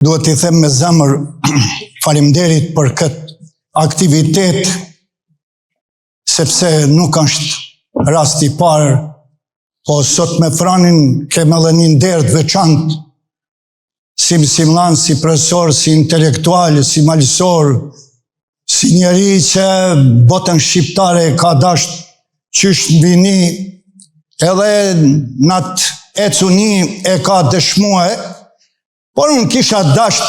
Duhet t'i them me zemër faleminderit për këtë aktivitet, sepse nuk është rasti i parë, po sot me Franin kemi edhe një nder të veçantë, si mësimdhan, si profesor, si intelektual, si malësor, si njeri që botën shqiptare ka dasht qysh në vini, edhe në atë ecuni e ka dëshmue, por unë kisha dasht,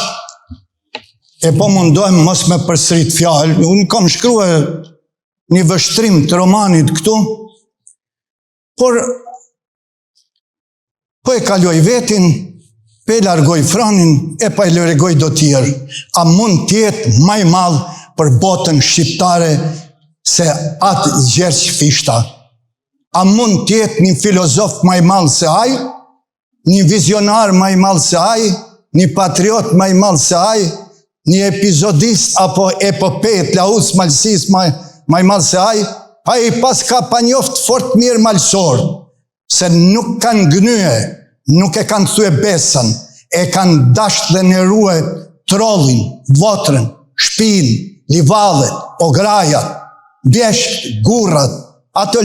e po mundohem mos me përsërit fjalë, unë kam shkruar një vështrim të romanit këtu, por po e kaloj vetin, pe largoj Franin, e pa e largoj do tjerë. A mund tjetë maj madh për botën shqiptare se atë Gjergj Fishta? A mund tjetë një filozof maj madh se aj? Një vizionar maj madh se aj? Një patriot maj madh se aj? Një epizodist apo epopet laus malësis maj madh se aj? Pa i pas ka pa njoft fort mirë malësor, se nuk kanë gënye, nuk e kanë thue besën, e kanë dasht dhe nerue trollin, votrën, shpin, livadhet, ograjat, bjesht, gurrat, atë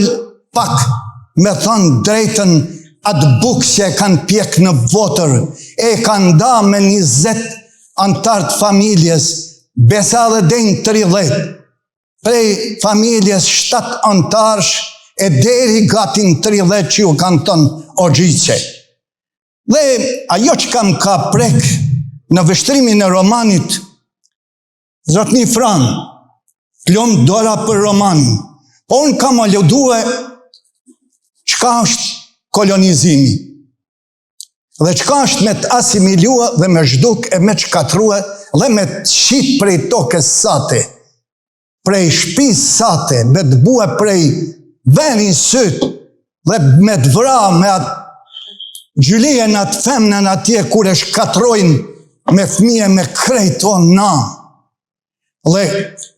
pak me thonë drejtën atë bukë që e kanë pjek në votër, e kanë da me 20 antartë familjes, besa dhe denjë 30, prej familjes 7 antarësh, e deri gatin 30 që ju kanë tonë o gjyqe. Dhe ajo që kam ka prek në vështrimin e romanit, zotni Fran, plom dora për romanin, po unë kam aludue qka është kolonizimi, dhe qka është me të asimilua dhe me zhduk e me qkatrua dhe me të shqit prej tokës sate, prej shpis sate, me të bue prej venin sytë dhe me të vra me atë gjylien atë femnen atje kur e shkatrojnë me fëmije me krejto na. Dhe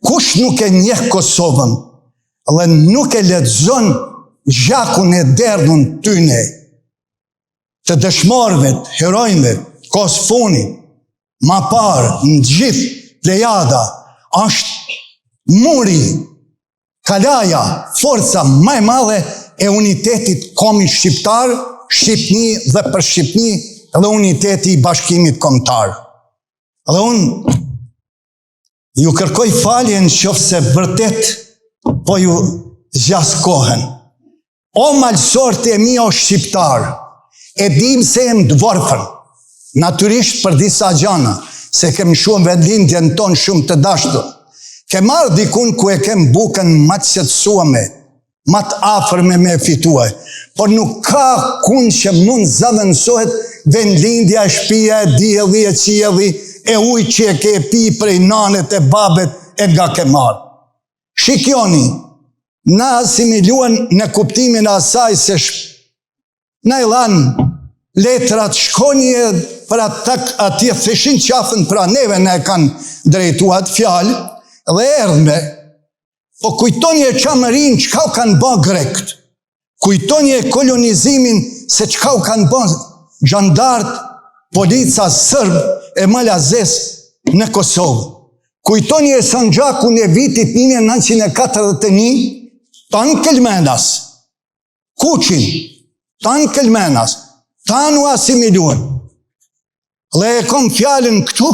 kush nuk e njeh Kosovën dhe nuk e lexon gjakun e derdhun tyne të dëshmorëve, herojnëve, Kosfonit, ma parë, në gjithë plejada, është muri, kalaja, forca maj madhe e unitetit komi shqiptar, Shqipni dhe për Shqipni dhe uniteti i bashkimit kombëtar. Dhe unë ju kërkoj faljen qofse vërtet po ju zjaskohen. O malësorët e mi o shqiptar, e dim se jem dvorfën, natyrisht për disa gjana, se kem shumë vendlindjen tonë shumë të dashtur. Kem marrë dikun ku e kem bukën ma të qetësuame, ma të afërme me fitue, por nuk ka kun që mund zavënsohet vendlindja, shpia, e dielli, e qielli, e uj që e ke pi prej nanet e babet e nga ke marë. Shikjoni, na asimiluan në kuptimin asaj se na i lanë letrat shkonje për atje theshin qafën pra neve ne kanë drejtuat fjalë dhe erdhme. Po kujtoni e qamërin qka u kanë ba grekt, kujtoni e kolonizimin se qka u kanë ba gjandartë, polica sërbë e malazes në Kosovë. Kujtoni e Sanxhakun e vitit 1941, tanë kelmenas, Kuqin, tanë kelmenas, tanë u asimiluan. Dhe e kom fjallën këtu,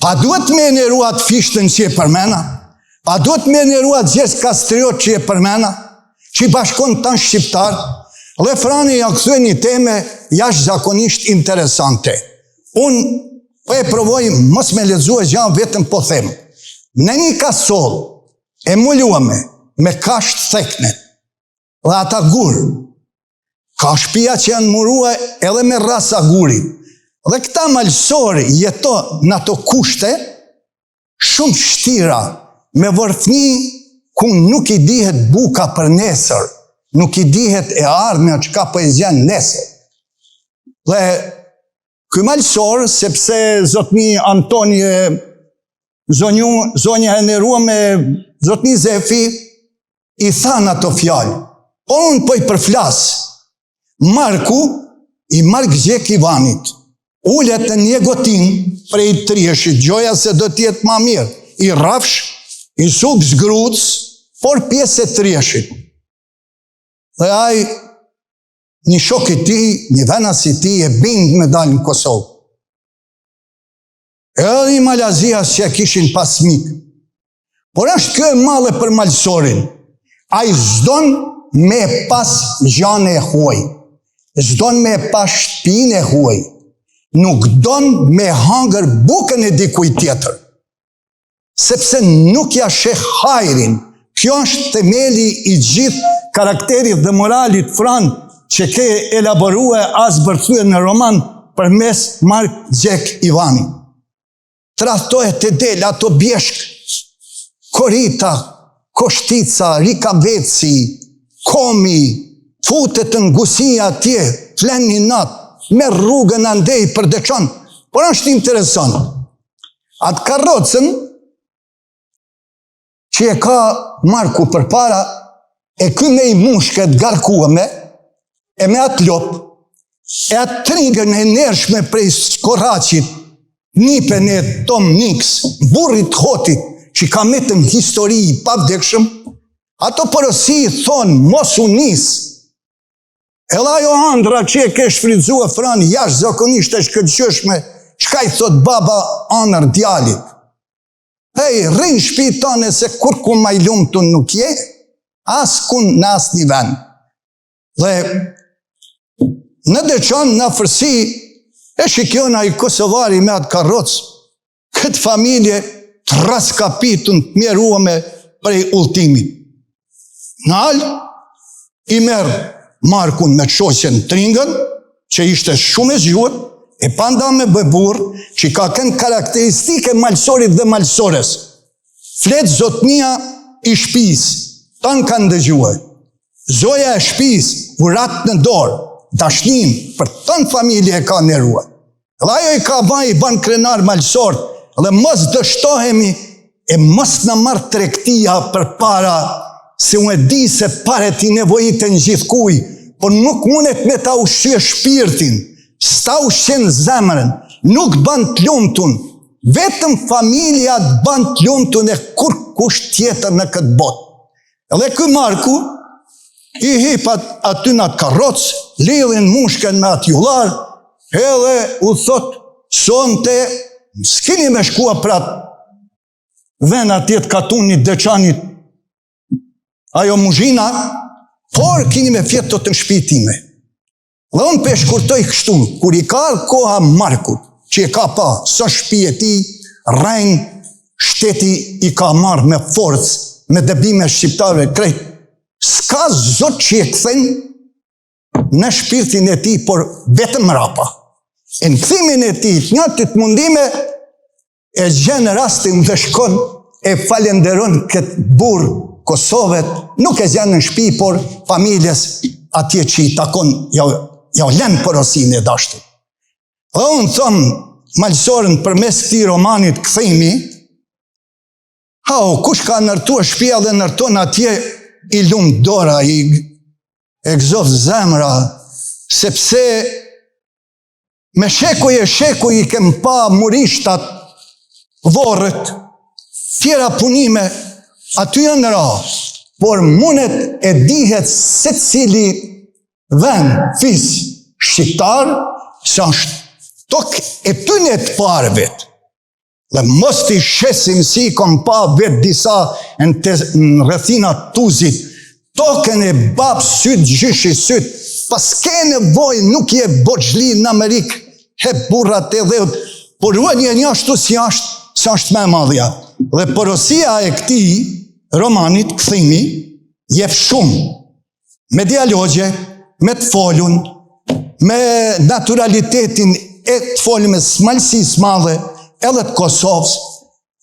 pa duhet me eneruat Fishtën që e përmena, pa duhet me eneruat Gjergj Kastriot që e përmena, që i bashkon tanë shqiptar, dhe Frani ja këthue një teme jashtë zakonisht interesante. Unë po e provoj mos me lexue gjanë vetëm po them. Në një kasol e mulluame me kasht thekne dhe ata gur, ka shpia që janë murue edhe me rasa guri. Dhe këta malësori jeto në ato kushte shumë shtira me vërfni ku nuk i dihet buka për nesër, nuk i dihet e ardhme që ka poezjan nesër. Dhe ky malësor, sepse zotni Antoni zonja e nerua me zotni Zefi, i thanë ato fjallë. Po unë po i përflas, Marku i Mark Gjek Ivanit, ullet në një gotin prej trishit, gjoja se do tjetë ma mirë, i rafsh, i suk zgruc, por pjesë e trishit. Dhe aj, një shok i ti, një venas i ti, e bind me dalë në Kosovë. Edhe i Malazia që kishin pas mikë. Por është kjo e male për malsorin. A i zdon me pas gjane e huaj. Zdon me pas shtëpinë e huaj. Nuk don me hangër bukën e dikuj tjetër. Sepse nuk ja sheh hajrin. Kjo është themeli i gjithë karakterit dhe moralit fran që ke elaborue as bërthue në roman përmes Mark Gjek Ivani. Trahtohet të del ato bjeshk, Korita, Koshtica, Rikaveci, Komi, futet në gusia atje, flen një natë, me rrugën andej për deqon. Por është interesant. Atë karrocën që e ka Marku për para, e ky me i mushket garkuame, e me atë lop, e atë trigën e nërshme prej Skorraqit, nipen e Tom Nix, burrit hotit, që ka metën histori i pavdekshëm, ato porosi thonë, mos u nis. Edhe ajo andra që e ke shfridzua fran, jash zakonisht e shkëllqyshme, qka i thot baba anër djalit. Hej, rrin shpi tane se kur ku ma i lumë të nuk je, as kun në as një ven. Dhe në deqan, në fërsi, e shikiona i Kosovari me atë karrocë, këtë familje të raskapitun të mjeruame prej ultimit. Në alë, i merë Markun me qoqen tringën, që ishte shumë e zgjuar, e panda me bëbur, që ka kënë karakteristike malsorit dhe malsores. Flet zotnia i shpis, tanë kanë dëgjuar. Zoja e shpis, urat në dorë, dashnin për tënë familje e ka nëruar. Dhe ajo i ka i ban krenar malsor, dhe mos dështohemi e mos në marë trektia për para, se unë e di se paret i nevojit e në gjithë kuj, por nuk mundet me ta ushqie shpirtin, s'ta ushqen zemrën, nuk ban të lumtun, vetëm familja të ban të lumtun e kur kush tjetër në këtë botë. Edhe ky Marku, i hipat aty në atë karrocë, lidhin mushken me atë jullar, edhe u thot, sonte, s'kini me shkua prat ven atjet katunit deqanit, ajo muzhina, por kini me fjetë të shpitime. Dhe unë pe shkurtoj kështu, kur i ka koha Markut, që i ka pa, së shpi e ti, rejnë, shteti i ka marrë me forcë, me dëbime shqiptarëve krejt, s'ka zot që i këthen në shpirtin e ti, por vetëm rapa. E në këthimin e ti, të njëtit mundime, e gjenë rastin dhe shkon, e falenderon këtë burë Kosovet, nuk e zjanë në shpi, por familjes atje që i takon, ja len porosin e dashtit. Dhe unë thëmë, malsorën për mes këti romanit këthimi, kush ka nërtua shpia dhe nërton atje, i lumë dora, i egzof zemra, sepse me shekuj i kem pa murishtat, vorët, tjera punime, aty janë ra, por mundet e dihet se cili vend, fis, shqiptar, se është tok e tyne të parë vetë. Dhe mos t'i shesim si kom pa vetë disa në rrethinat Tuzit, token e bab syt, gjyshi syt, pas ke nevoj nuk je boçli në Amerikë, he burrat e dheut, por unë një ashtu si është me madhja. Dhe porosia e këti romanit, këthimi, jep shumë, me dialogje, me të folun, me naturalitetin e të folun me smalsis madhe, edhe të Kosovës,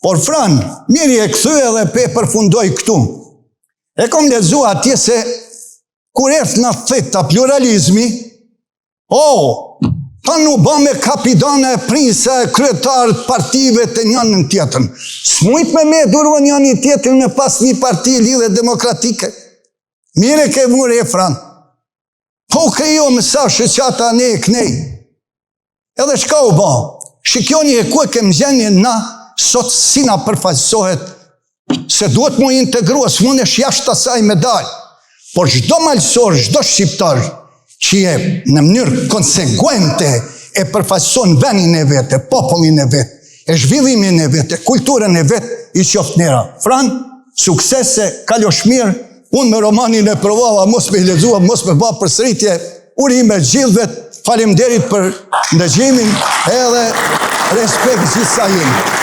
por fran, miri e këthy edhe pe përfundoj këtu. E kom lezu atje se, kur eft në theta pluralizmi, ta në ba me kapidane e prinsa e kryetarët partive të njënë në tjetën. S'mujt me durua njënë në tjetën me pas një parti lidhe demokratike. Mire ke vure e fran. Po krejo me sa shëqata ne e knej. Edhe shka u ba? Shikjoni e ku e kem gjenje na, sot si na përfaqësohet, se duhet mu integrua, s'mun e shjashtë asaj medalj. Por çdo malsor, çdo shqiptar, që je në mënyrë konsekuente e përfaqëson vendin e vetë, popullin e vetë, e zhvillimin e vetë, kulturën e vetë, i qoftë nera. Fran, suksese, kalosh mirë, unë me romanin e provava, mos me lexua, mos me bë përsëritje, urime gjithëve, faleminderit për ndëgjimin edhe respekt gjithsa jemi.